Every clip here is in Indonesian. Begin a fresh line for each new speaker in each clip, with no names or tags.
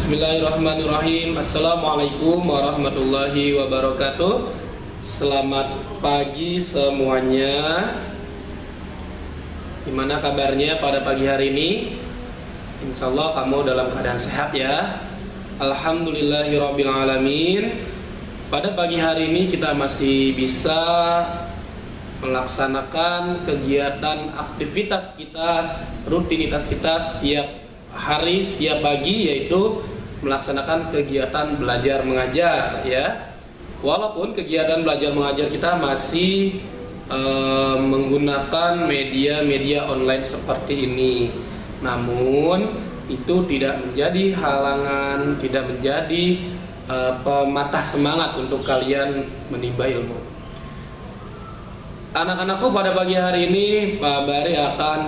Bismillahirrahmanirrahim. Assalamualaikum warahmatullahi wabarakatuh. Selamat pagi semuanya. Gimana kabarnya pada pagi hari ini? Insya Allah kamu dalam keadaan sehat ya. Alhamdulillahirabbil alamin. Pada pagi hari ini kita masih bisa melaksanakan kegiatan aktivitas kita, rutinitas kita setiap hari, setiap pagi, yaitu melaksanakan kegiatan belajar mengajar ya. Walaupun kegiatan belajar mengajar kita masih menggunakan media-media online seperti ini, namun itu tidak menjadi halangan, tidak menjadi pematah semangat untuk kalian menimba ilmu. Anak-anakku, pada pagi hari ini Pak Bari akan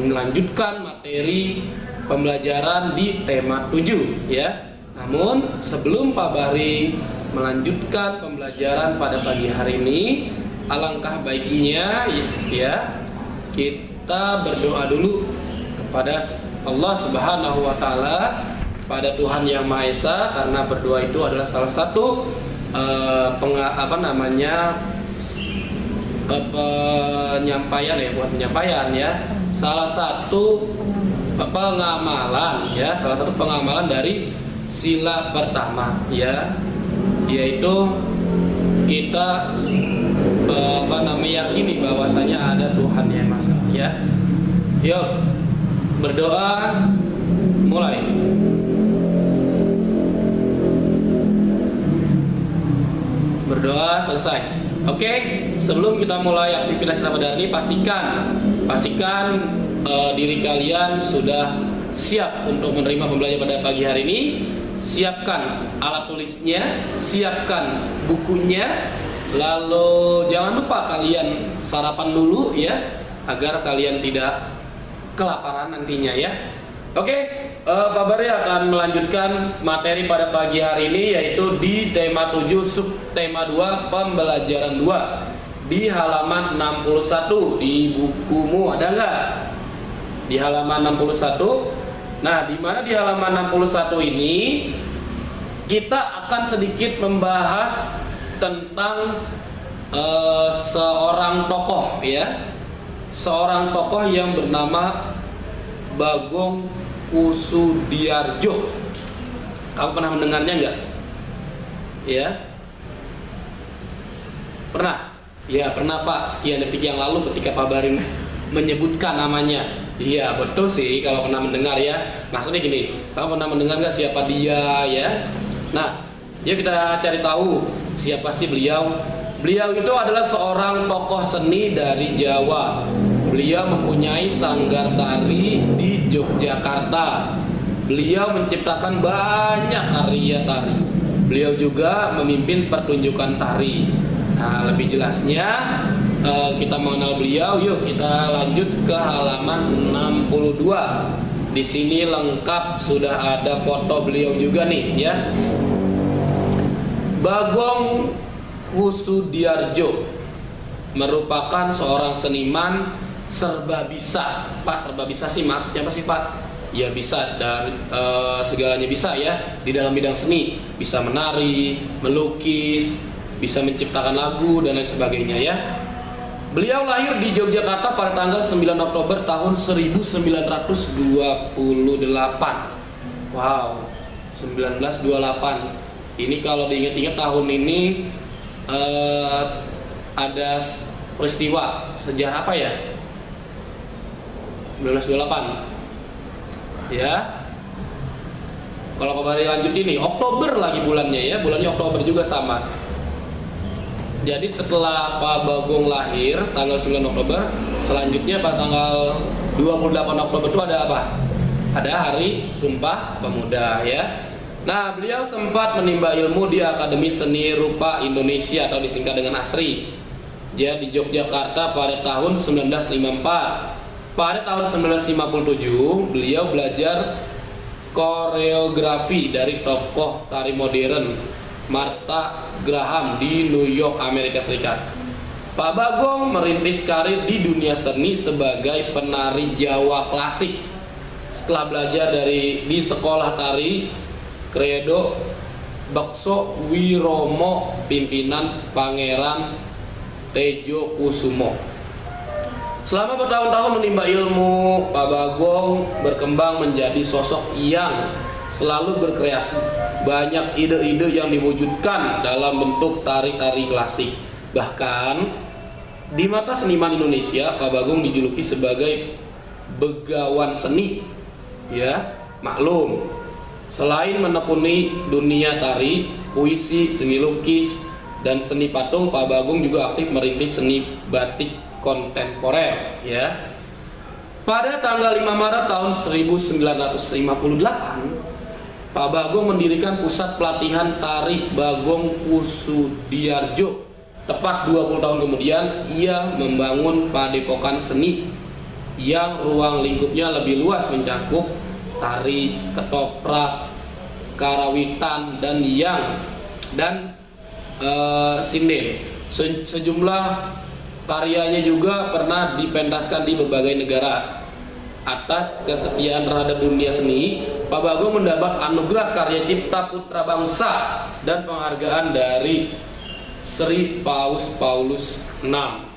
melanjutkan materi pembelajaran di tema 7 ya. Namun sebelum Pak Bari melanjutkan pembelajaran pada pagi hari ini, alangkah baiknya ya kita berdoa dulu kepada Allah Subhanahu wa taala, pada Tuhan Yang Maha Esa, karena berdoa itu adalah salah satu penyampaian ya, buat penyampaian ya, salah satu pengamalan ya, salah satu pengamalan dari sila pertama ya, yaitu kita meyakini bahwasanya ada Tuhan Yang Maha Esa ya. Yuk berdoa, mulai. Berdoa selesai. Oke, sebelum kita mulai aktivitas kita pada hari ini, pastikan diri kalian sudah siap untuk menerima pembelajaran pada pagi hari ini. Siapkan alat tulisnya, siapkan bukunya, lalu jangan lupa kalian sarapan dulu ya, agar kalian tidak kelaparan nantinya ya. Oke. Pak Bari akan melanjutkan materi pada pagi hari ini, yaitu di tema 7 subtema 2 pembelajaran 2 di halaman 61 di bukumu. Ada nggak di halaman 61? Nah, di mana di halaman 61 ini kita akan sedikit membahas tentang seorang tokoh ya, seorang tokoh yang bernama Bagong Kussudiardjo. Kamu pernah mendengarnya enggak? Ya. Pernah? Ya, pernah Pak. Sekian detik yang lalu ketika Pak Bari menyebutkan namanya. Iya, betul sih kalau pernah mendengar ya. Maksudnya gini, kamu pernah mendengar enggak siapa dia ya? Nah, yuk kita cari tahu siapa sih beliau. Beliau itu adalah seorang tokoh seni dari Jawa. Beliau mempunyai sanggar tari di Yogyakarta. Beliau menciptakan banyak karya tari. Beliau juga memimpin pertunjukan tari. Nah, lebih jelasnya kita mengenal beliau. Yuk kita lanjut ke halaman 62. Di sini lengkap, sudah ada foto beliau juga nih ya. Bagong Kussudiardjo merupakan seorang seniman serba bisa. Pak, serba bisa sih maksudnya apa sih Pak? Ya bisa dari segalanya bisa ya, di dalam bidang seni. Bisa menari, melukis, bisa menciptakan lagu dan lain sebagainya ya. Beliau lahir di Yogyakarta pada tanggal 9 Oktober tahun 1928. Wow, 1928. Ini kalau diingat-ingat tahun ini ada peristiwa sejarah apa ya? 1928 ya. Kalau kembali lanjut ini Oktober lagi bulannya ya, bulannya Oktober juga sama. Jadi setelah Pak Bagong lahir tanggal 9 Oktober, selanjutnya pada tanggal 28 Oktober itu ada apa? Ada Hari Sumpah Pemuda ya. Nah, beliau sempat menimba ilmu di Akademi Seni Rupa Indonesia atau disingkat dengan ASRI ya, di Yogyakarta pada tahun 1954. Pada tahun 1957 beliau belajar koreografi dari tokoh tari modern Martha Graham di New York, Amerika Serikat. Pak Bagong merintis karir di dunia seni sebagai penari Jawa klasik setelah belajar di sekolah tari Kredo Bekso Wiromo pimpinan Pangeran Tejo Kusumo. Selama bertahun-tahun menimba ilmu, Pak Bagong berkembang menjadi sosok yang selalu berkreasi. Banyak ide-ide yang diwujudkan dalam bentuk tari-tari klasik. Bahkan di mata seniman Indonesia, Pak Bagong dijuluki sebagai begawan seni. Ya, maklum, selain menekuni dunia tari, puisi, seni lukis, dan seni patung, Pak Bagong juga aktif merintis seni batik kontemporer. Ya, pada tanggal 5 Maret tahun 1958, Pak Bagong mendirikan pusat pelatihan tari Bagong Kusudiarjo. Tepat 20 tahun kemudian, ia membangun padepokan seni yang ruang lingkupnya lebih luas, mencakup tari, ketoprak, karawitan, dan sinden. Sejumlah karyanya juga pernah dipentaskan di berbagai negara. Atas kesetiaan terhadap dunia seni, Pak Bagong mendapat anugerah karya cipta putra bangsa dan penghargaan dari Sri Paus Paulus VI.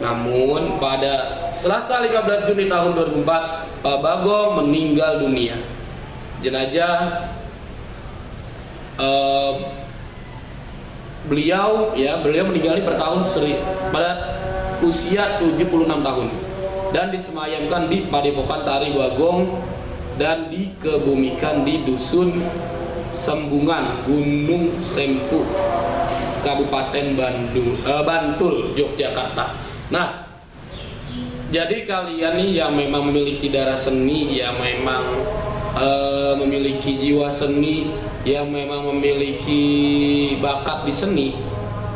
Namun pada Selasa 15 Juni tahun 2004, Pak Bagong meninggal dunia. Jenazah beliau meninggal pada usia 76 tahun dan disemayamkan di Padepokan Tari Bagong dan dikebumikan di Dusun Sembungan, Gunung Sempu, Kabupaten Bantul, Yogyakarta. Nah, jadi kalian nih yang memang memiliki darah seni, yang memang memiliki jiwa seni, yang memang memiliki bakat di seni,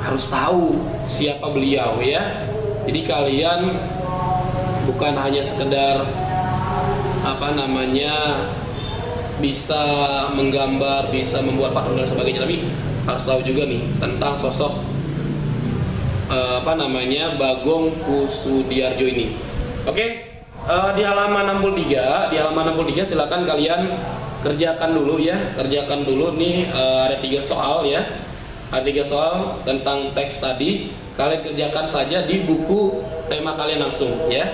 harus tahu siapa beliau ya. Jadi kalian bukan hanya sekedar bisa menggambar, bisa membuat patung dan sebagainya, tapi harus tahu juga nih tentang sosok Bagong Kusudiarjo ini. Oke, di halaman 63 silakan kalian kerjakan dulu nih, ada 3 soal ya. Ada 3 soal tentang teks tadi. Kalian kerjakan saja di buku tema kalian langsung ya.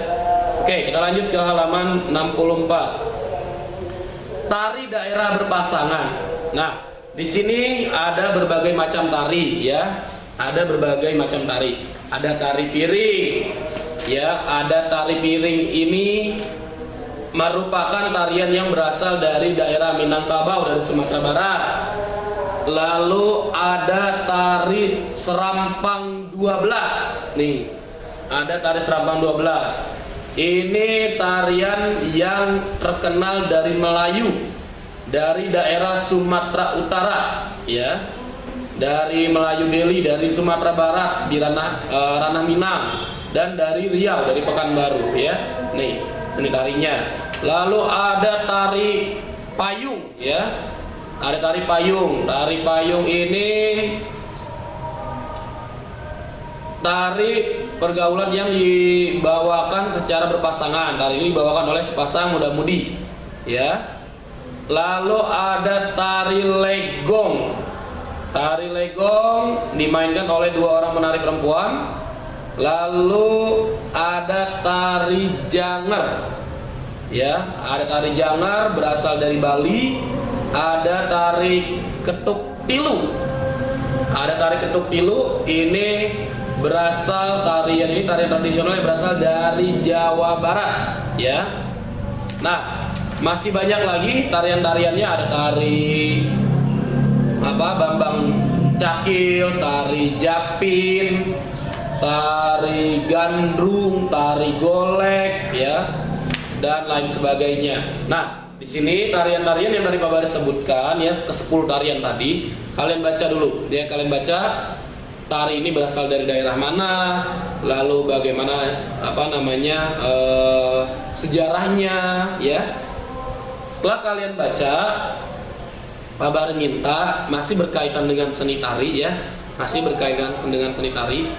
Oke, kita lanjut ke halaman 64. Tari daerah berpasangan. Nah, di sini ada berbagai macam tari ya. Ada berbagai macam tari. Ada tari piring ya, ada tari piring ini merupakan tarian yang berasal dari daerah Minangkabau dari Sumatera Barat. Lalu ada tari serampang 12. Nih, ada tari serampang 12. Ini tarian yang terkenal dari Melayu, dari daerah Sumatera Utara ya, dari Melayu Deli, dari Sumatera Barat di ranah Minang, dan dari Riau, dari Pekanbaru ya. Nih seni tarinya. Lalu ada tari payung ya, ada tari payung. Tari payung ini tari pergaulan yang dibawakan secara berpasangan. Tari ini dibawakan oleh sepasang muda-mudi ya. Lalu ada tari legong. Tari legong dimainkan oleh 2 orang penari perempuan. Lalu ada tari janger ya, ada tari janger berasal dari Bali. Ada tari ketuk tilu. Ada tari ketuk tilu, ini berasal tarian tradisional yang berasal dari Jawa Barat ya. Nah, masih banyak lagi tarian-tariannya. Ada tari Bambang Cakil, tari Japin, tari Gandrung, tari Golek ya, dan lain sebagainya. Nah, di sini tarian-tarian yang tadi Pak Baris sebutkan ya, ke-10 tarian tadi, kalian baca dulu ya. Kalian baca tari ini berasal dari daerah mana, lalu bagaimana sejarahnya ya. Setelah kalian baca, Pak Baris minta, masih berkaitan dengan seni tari ya, masih berkaitan dengan seni tari,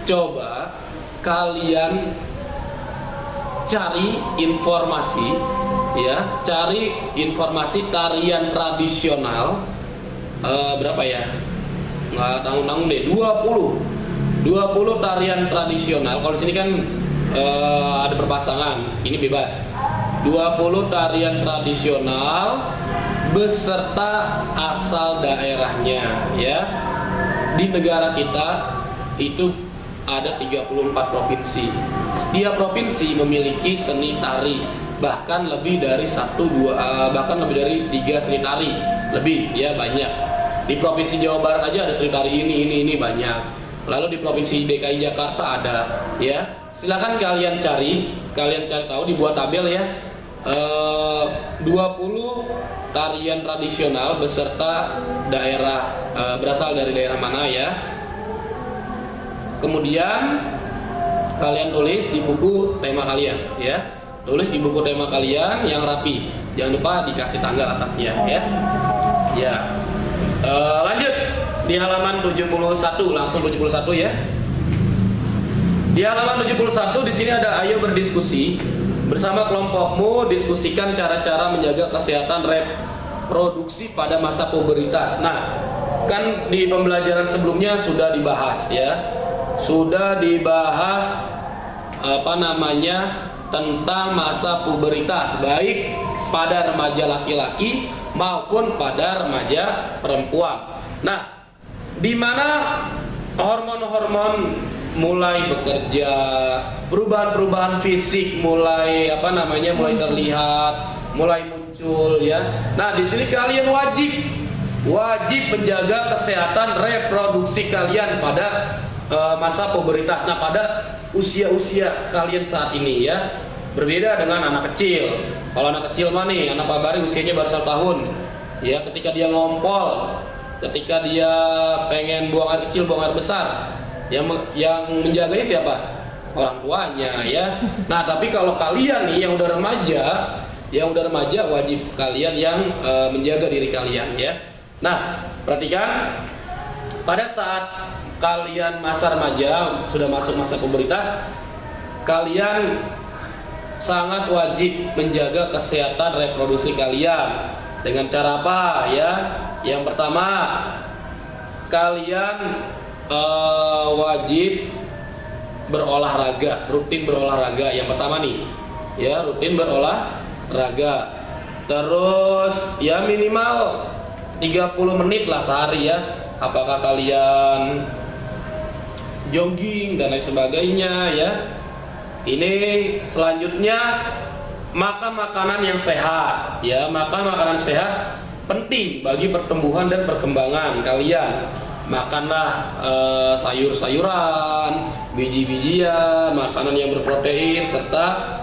coba kalian cari informasi ya, cari informasi tarian tradisional berapa ya? Nggak tanggung-tanggung deh, 20 tarian tradisional. Kalau di sini kan ada berpasangan, ini bebas. 20 tarian tradisional beserta asal daerahnya, ya. Di negara kita itu ada 34 provinsi. Setiap provinsi memiliki seni tari, bahkan lebih dari 3 seni tari, lebih ya, banyak. Di Provinsi Jawa Barat aja ada seni tari ini banyak. Lalu di Provinsi DKI Jakarta ada, ya. Silakan kalian cari tahu, dibuat tabel ya. 20 tarian tradisional beserta daerah, berasal dari daerah mana ya. Kemudian kalian tulis di buku tema kalian ya. Tulis di buku tema kalian yang rapi. Jangan lupa dikasih tanggal atasnya ya. Ya. Lanjut di halaman 71, langsung 71 ya. Di halaman 71 di sini ada ayo berdiskusi bersama kelompokmu, diskusikan cara-cara menjaga kesehatan reproduksi pada masa pubertas. Nah, kan di pembelajaran sebelumnya sudah dibahas ya. Sudah dibahas tentang masa pubertas, baik pada remaja laki-laki maupun pada remaja perempuan. Nah, di mana hormon-hormon mulai bekerja, perubahan-perubahan fisik mulai mulai terlihat, mulai muncul ya. Nah, di sini kalian wajib menjaga kesehatan reproduksi kalian pada masa pubertas. Nah, pada usia-usia kalian saat ini ya, berbeda dengan anak kecil. Kalau anak kecil mah nih, anak Pak Bari usianya baru 1 tahun ya, ketika dia ngompol, ketika dia pengen buang air kecil, buang air besar, yang menjaganya siapa? Orang tuanya ya. Nah, tapi kalau kalian nih yang udah remaja, wajib kalian yang menjaga diri kalian ya. Nah, perhatikan, pada saat kalian masa remaja, sudah masuk masa pubertas, kalian sangat wajib menjaga kesehatan reproduksi kalian. Dengan cara apa ya? Yang pertama, kalian wajib berolahraga, rutin berolahraga. Yang pertama nih ya, rutin berolahraga. Terus ya minimal 30 menit lah sehari ya. Apakah kalian jogging dan lain sebagainya ya. Ini selanjutnya, makan makanan yang sehat ya. Makan makanan sehat penting bagi pertumbuhan dan perkembangan kalian. Makanlah sayur-sayuran, biji-bijian, makanan yang berprotein, serta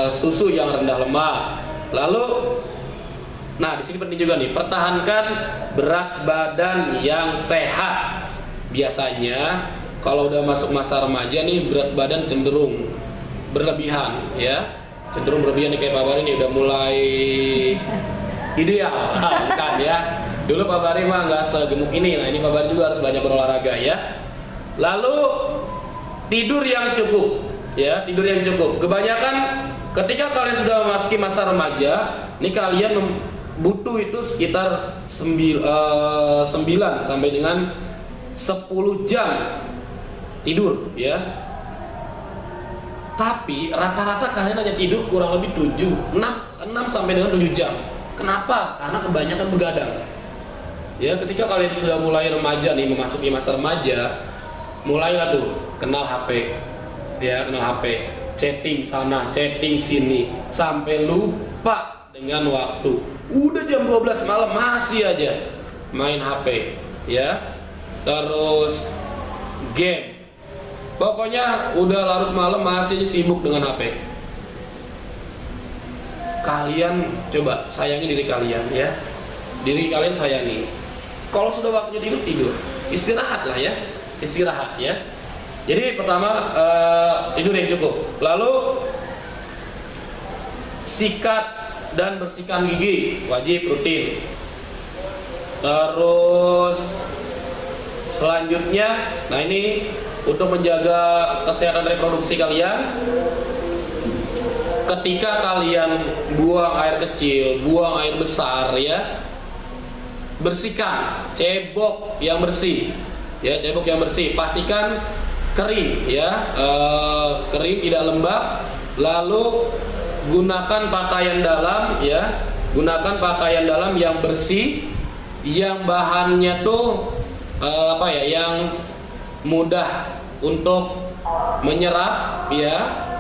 susu yang rendah lemak. Lalu, nah di sini penting juga nih, pertahankan berat badan yang sehat. Biasanya kalau udah masuk masa remaja nih, berat badan cenderung berlebihan ya, cenderung berlebihan nih, kayak Pak Bari nih udah mulai ideal kan ya. Dulu Pak Bari mah nggak segemuk ini. Nah, ini Pak Bari juga harus banyak berolahraga ya. Lalu tidur yang cukup ya, tidur yang cukup. Kebanyakan ketika kalian sudah memasuki masa remaja, nih kalian butuh itu sekitar 9 sampai dengan 10 jam tidur ya. Tapi rata-rata kalian hanya tidur kurang lebih 6 sampai dengan 7 jam. Kenapa? Karena kebanyakan begadang. Ya, ketika kalian sudah mulai remaja nih, memasuki masa remaja, mulailah tuh kenal HP. Ya, kenal HP. Chatting sana, chatting sini, sampai lupa dengan waktu. Udah jam 12 malam masih aja main HP, ya. Terus game. Pokoknya udah larut malam masih sibuk dengan HP. Kalian coba sayangi diri kalian ya. Diri kalian sayangi. Kalau sudah waktunya tidur, istirahat lah ya. Istirahat ya. Jadi pertama tidur yang cukup. Lalu sikat dan bersihkan gigi wajib rutin. Terus selanjutnya, nah ini untuk menjaga kesehatan reproduksi kalian, ketika kalian buang air kecil, buang air besar ya, bersihkan cebok yang bersih ya, cebok yang bersih, pastikan kering ya, kering tidak lembab. Lalu gunakan pakaian dalam ya, gunakan pakaian dalam yang bersih, yang bahannya tuh yang mudah untuk menyerap ya,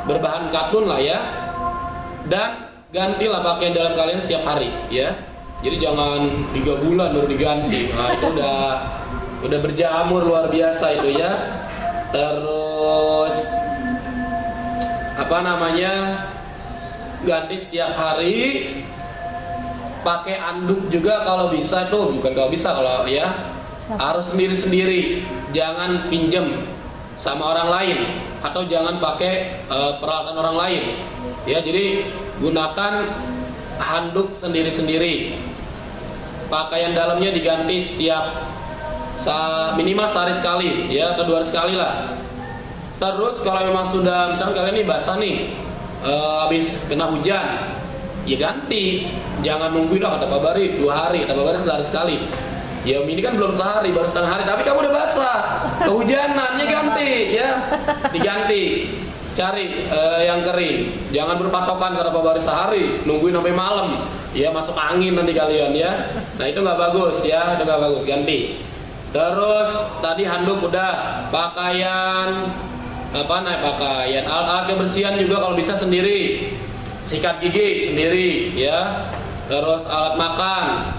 berbahan katun lah ya. Dan gantilah pakaian dalam kalian setiap hari ya. Jadi jangan 3 bulan baru diganti. Nah, itu udah berjamur luar biasa itu ya. Terus ganti setiap hari. Pakai anduk juga kalau bisa tuh, bukan kalau bisa, kalau ya harus sendiri-sendiri. Jangan pinjem sama orang lain atau jangan pakai peralatan orang lain ya. Jadi gunakan handuk sendiri-sendiri. Pakaian dalamnya diganti setiap minimal sehari sekali ya, atau 2 hari sekali lah. Terus kalau memang sudah, misalnya kalian nih basah nih, habis kena hujan, ya ganti. Jangan nungguin lah kata Pak Bari 2 hari, kata Pak Bari sehari sekali. Ya ini kan belum sehari, baru setengah hari, tapi kamu udah basah, kehujanan, ya ganti ya, diganti. Cari yang kering, jangan berpatokan kata Pak Bari sehari, nungguin sampai malam, ya masuk angin nanti kalian ya. Nah itu nggak bagus ya, itu nggak bagus, ganti. Terus tadi handuk udah, pakaian alat-alat kebersihan juga kalau bisa sendiri, sikat gigi sendiri ya. Terus alat makan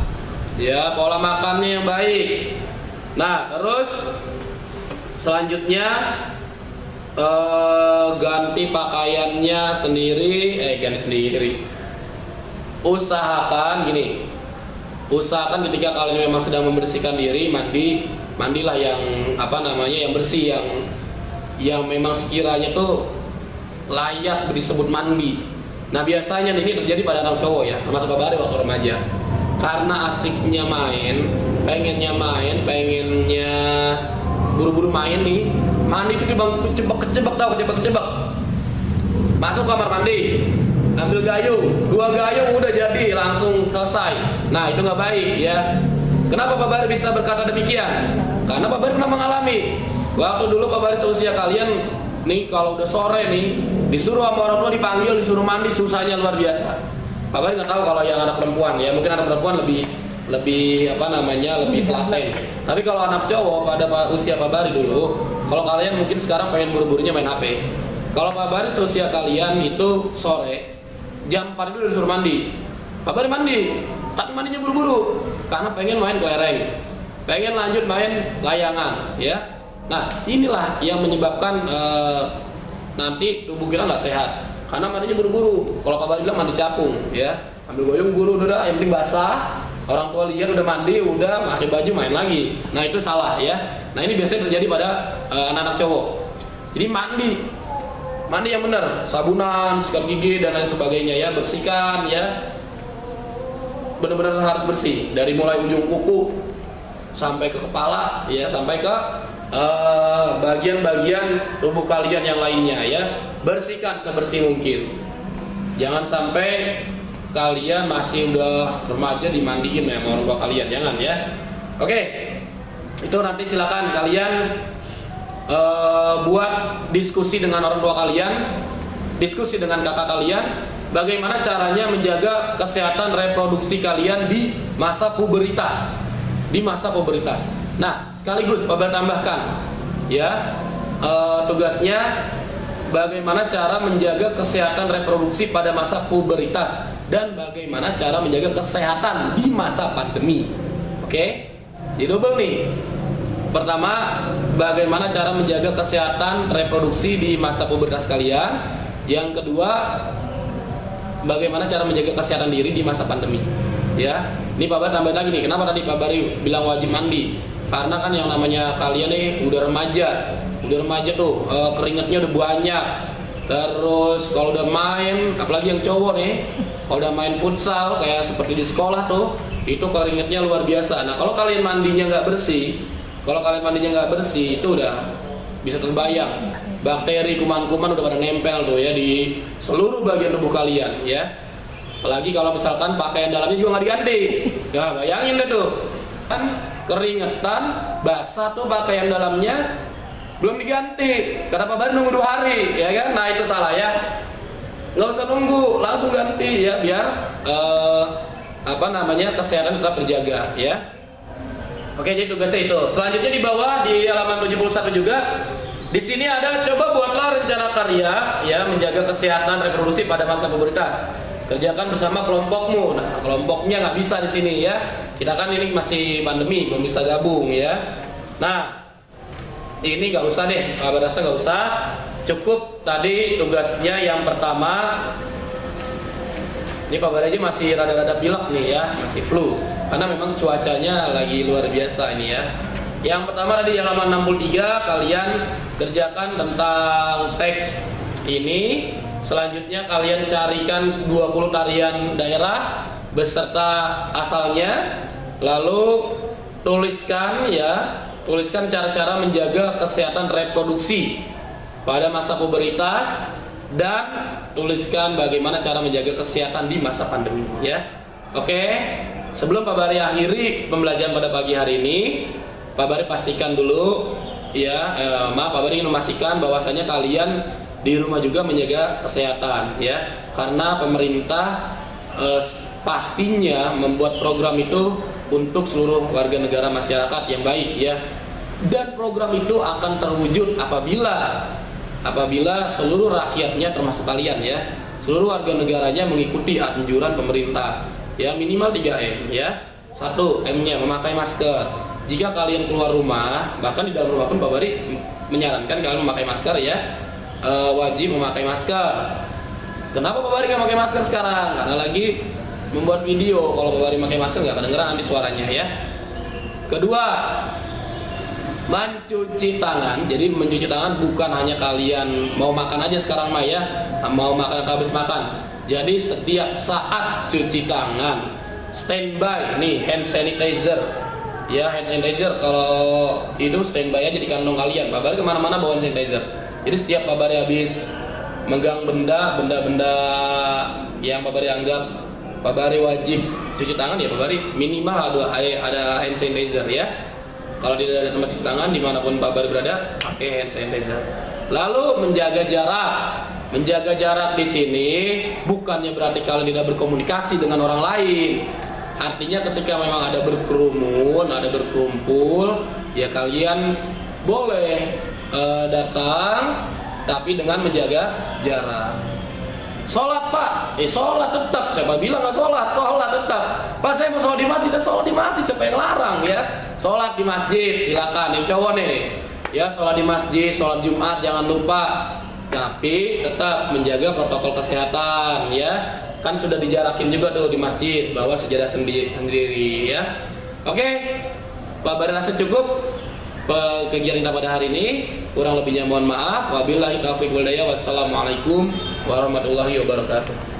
ya, pola makannya yang baik. Nah terus selanjutnya ganti pakaiannya sendiri, ganti sendiri. Usahakan gini, usahakan ketika kalian memang sedang membersihkan diri, mandilah yang yang bersih, yang memang sekiranya tuh layak disebut mandi. Nah biasanya ini terjadi pada anak cowok ya, termasuk Pak Bari waktu remaja. Karena asiknya main, pengennya buru-buru main nih, mandi itu kecebak. Masuk kamar mandi, ambil gayung, 2 gayung udah jadi, langsung selesai. Nah itu nggak baik ya. Kenapa Pak Bari bisa berkata demikian? Karena Pak Bari pernah mengalami. Waktu dulu Pak Bari seusia kalian nih, kalau udah sore nih, disuruh sama orang tua dipanggil, disuruh mandi, susahnya luar biasa. Pak Bari nggak tahu kalau yang anak perempuan ya, mungkin anak perempuan lebih telaten. Tapi kalau anak cowok pada usia Pak Bari dulu, kalau kalian mungkin sekarang pengen buru-burunya main HP. Kalau Pak Bari seusia kalian itu sore jam 4 itu udah disuruh mandi. Pak Bari mandi, tapi mandinya buru-buru karena pengen main kelereng, pengen lanjut main layangan ya. Nah inilah yang menyebabkan nanti tubuh kita nggak sehat karena mandinya buru-buru. Kalau Pak Bari bilang mandi capung ya, ambil gayung buru udah, yang penting basah. Orang tua lihat udah mandi, udah pakai baju main lagi. Nah itu salah ya. Nah ini biasanya terjadi pada anak-anak cowok. Jadi mandi yang benar, sabunan, sikat gigi dan lain sebagainya ya, bersihkan ya. Benar-benar harus bersih dari mulai ujung kuku sampai ke kepala ya, sampai ke bagian-bagian tubuh kalian yang lainnya ya. Bersihkan sebersih mungkin. Jangan sampai kalian masih udah remaja dimandiin ya sama orang tua kalian, jangan ya. Oke, itu nanti silakan kalian buat diskusi dengan orang tua kalian, diskusi dengan kakak kalian, bagaimana caranya menjaga kesehatan reproduksi kalian di masa pubertas. Nah, sekaligus Pak Bari tambahkan ya, tugasnya bagaimana cara menjaga kesehatan reproduksi pada masa pubertas dan bagaimana cara menjaga kesehatan di masa pandemi. Oke, di double nih. Pertama, bagaimana cara menjaga kesehatan reproduksi di masa pubertas kalian. Yang kedua, bagaimana cara menjaga kesehatan diri di masa pandemi. Ya, ini Pak Bari tambahin lagi nih. Kenapa tadi Pak Bari bilang wajib mandi? Karena kan yang namanya kalian nih udah remaja tuh, keringatnya udah banyak. Terus kalau udah main, apalagi yang cowok nih, kalau udah main futsal kayak seperti di sekolah tuh, itu keringatnya luar biasa. Nah kalau kalian mandinya nggak bersih, itu udah bisa terbayang. Bakteri, kuman-kuman udah pada nempel tuh ya di seluruh bagian tubuh kalian ya. Apalagi kalau misalkan pakaian dalamnya juga nggak diganti. Ya bayangin deh tuh, kan keringetan, basah tuh pakaian dalamnya belum diganti. Kenapa baru nunggu 2 hari ya kan? Nah itu salah ya. Nggak usah nunggu, langsung ganti ya biar kesehatan tetap terjaga ya. Oke, jadi tugasnya itu. Selanjutnya di bawah di halaman 71 juga. Di sini ada coba buatlah rencana karya ya menjaga kesehatan reproduksi pada masa pubertas. Kerjakan bersama kelompokmu. Nah, kelompoknya nggak bisa di sini ya. Kita kan ini masih pandemi, belum bisa gabung ya. Nah, ini nggak usah deh, kabar rasa nggak usah. Cukup tadi tugasnya yang pertama. Ini Pak Bari aja masih rada-rada pilek nih ya, masih flu. Karena memang cuacanya lagi luar biasa ini ya. Yang pertama tadi halaman 63 kalian kerjakan tentang teks ini. Selanjutnya kalian carikan 20 tarian daerah beserta asalnya. Lalu tuliskan cara-cara menjaga kesehatan reproduksi pada masa pubertas dan tuliskan bagaimana cara menjaga kesehatan di masa pandemi ya. Oke, sebelum Pak Bari akhiri pembelajaran pada pagi hari ini, Pak Bari pastikan dulu ya, Pak Bari ingin memastikan bahwasanya kalian di rumah juga menjaga kesehatan ya, karena pemerintah pastinya membuat program itu untuk seluruh warga negara masyarakat yang baik ya, dan program itu akan terwujud apabila seluruh rakyatnya termasuk kalian ya, seluruh warga negaranya mengikuti anjuran pemerintah ya, minimal 3M ya. 1 M-nya memakai masker. Jika kalian keluar rumah, bahkan di dalam rumah pun Pak Bari menyarankan kalian memakai masker ya, wajib memakai masker. Kenapa Pak Bari nggak pakai masker sekarang? Karena lagi membuat video. Kalau Pak Bari pakai masker nggak kedengeran nanti suaranya ya. Kedua, mencuci tangan. Jadi mencuci tangan bukan hanya kalian mau makan aja sekarang mah ya, mau makan atau habis makan. Jadi setiap saat cuci tangan, standby nih hand sanitizer ya, hand sanitizer kalau itu standby aja di kantong kalian. Pak Bari kemana-mana bawa hand sanitizer. Jadi setiap Pak Bari habis megang benda-benda yang Pak Bari anggap Pak Bari wajib cuci tangan ya, Pak Bari minimal ada hand sanitizer ya. Kalau tidak ada tempat cuci tangan dimanapun Pak Bari berada, pakai hand sanitizer. Lalu menjaga jarak di sini bukannya berarti kalian tidak berkomunikasi dengan orang lain. Artinya ketika memang ada berkerumun, ada berkumpul, ya kalian boleh datang, tapi dengan menjaga jarak. Sholat Pak, sholat tetap. Siapa bilang nggak sholat? Sholat tetap. Pak saya mau sholat di masjid, sholat di masjid. Siapa yang larang ya? Sholat di masjid, silakan. Yang cowok nih, ya sholat di masjid, sholat Jumat jangan lupa. Tapi tetap menjaga protokol kesehatan ya. Kan sudah dijarakin juga tuh di masjid, bawa sejadah sendiri ya. Oke, Pak Bari rasa cukup kegiatan kita pada hari ini. Kurang lebihnya mohon maaf. Wabillahi taufiq wal hidayah. Wassalamualaikum warahmatullahi wabarakatuh.